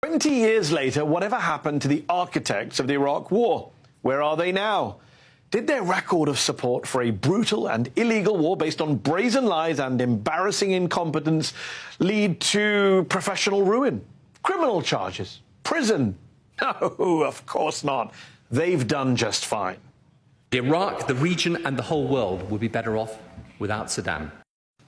20 years later, whatever happened to the architects of the Iraq War? Where are they now? Did their record of support for a brutal and illegal war based on brazen lies and embarrassing incompetence lead to professional ruin, criminal charges, prison? No, of course not. They've done just fine. Iraq, the region and the whole world would be better off without Saddam.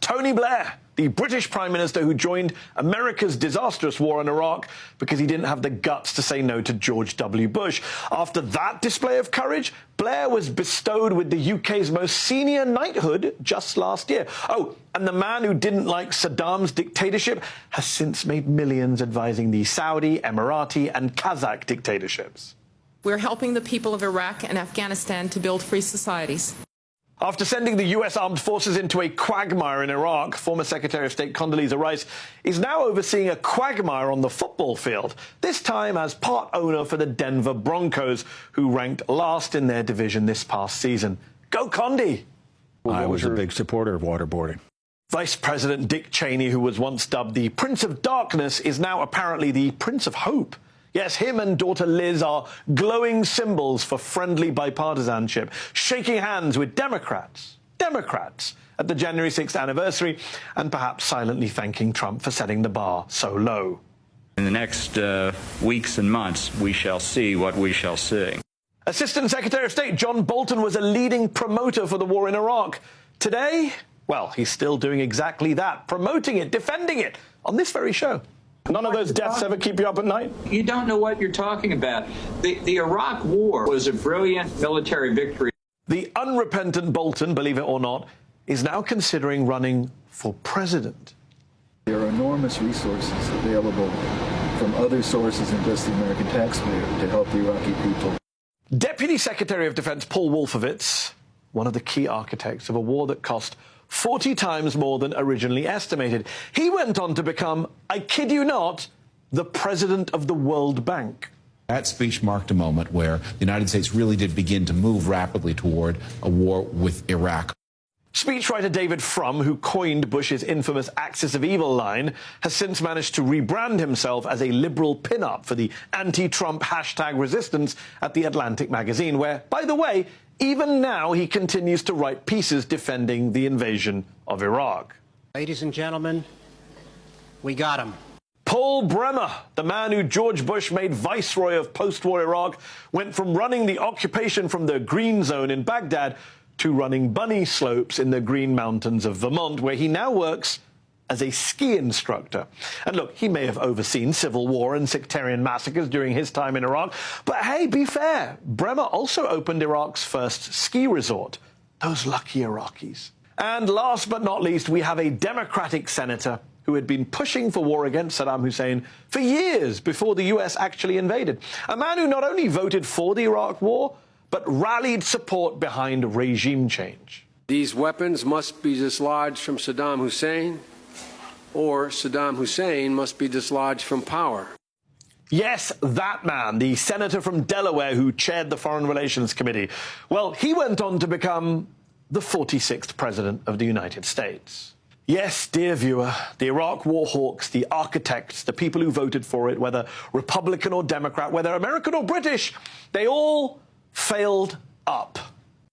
Tony Blair, the British Prime Minister who joined America's disastrous war in Iraq because he didn't have the guts to say no to George W. Bush. After that display of courage, Blair was bestowed with the UK's most senior knighthood just last year. Oh, and the man who didn't like Saddam's dictatorship has since made millions advising the Saudi, Emirati and Kazakh dictatorships. We're helping the people of Iraq and Afghanistan to build free societies. After sending the U.S. armed forces into a quagmire in Iraq, former Secretary of State Condoleezza Rice is now overseeing a quagmire on the football field, this time as part owner for the Denver Broncos, who ranked last in their division this past season. Go Condi! I was a big supporter of waterboarding. Vice President Dick Cheney, who was once dubbed the Prince of Darkness, is now apparently the Prince of Hope. Yes, him and daughter Liz are glowing symbols for friendly bipartisanship, shaking hands with Democrats at the January 6th anniversary, and perhaps silently thanking Trump for setting the bar so low. In the next weeks and months, we shall see what we shall see. Assistant Secretary of State John Bolton was a leading promoter for the war in Iraq. Today, well, he's still doing exactly that, promoting it, defending it, on this very show. None of those deaths ever keep you up at night? You don't know what you're talking about. The Iraq War was a brilliant military victory. The unrepentant Bolton, believe it or not, is now considering running for president. There are enormous resources available from other sources than just the American taxpayer to help the Iraqi people. Deputy Secretary of Defense Paul Wolfowitz, one of the key architects of a war that cost 40 times more than originally estimated. He went on to become, I kid you not, the president of the World Bank. That speech marked a moment where the United States really did begin to move rapidly toward a war with Iraq. Speechwriter David Frum, who coined Bush's infamous Axis of Evil line, has since managed to rebrand himself as a liberal pin-up for the anti-Trump hashtag resistance at The Atlantic magazine, where, by the way, even now he continues to write pieces defending the invasion of Iraq. Ladies and gentlemen, we got him. Paul Bremer, the man who George Bush made viceroy of post-war Iraq, went from running the occupation from the Green Zone in Baghdad to running bunny slopes in the Green Mountains of Vermont, where he now works as a ski instructor. And look, he may have overseen civil war and sectarian massacres during his time in Iraq, but hey, be fair, Bremer also opened Iraq's first ski resort. Those lucky Iraqis. And last but not least, we have a Democratic senator who had been pushing for war against Saddam Hussein for years before the US actually invaded. A man who not only voted for the Iraq war, but rallied support behind regime change. These weapons must be dislodged from Saddam Hussein, or Saddam Hussein must be dislodged from power. Yes, that man, the senator from Delaware who chaired the Foreign Relations Committee. Well, he went on to become the 46th president of the United States. Yes, dear viewer, the Iraq war hawks, the architects, the people who voted for it, whether Republican or Democrat, whether American or British, they all failed up.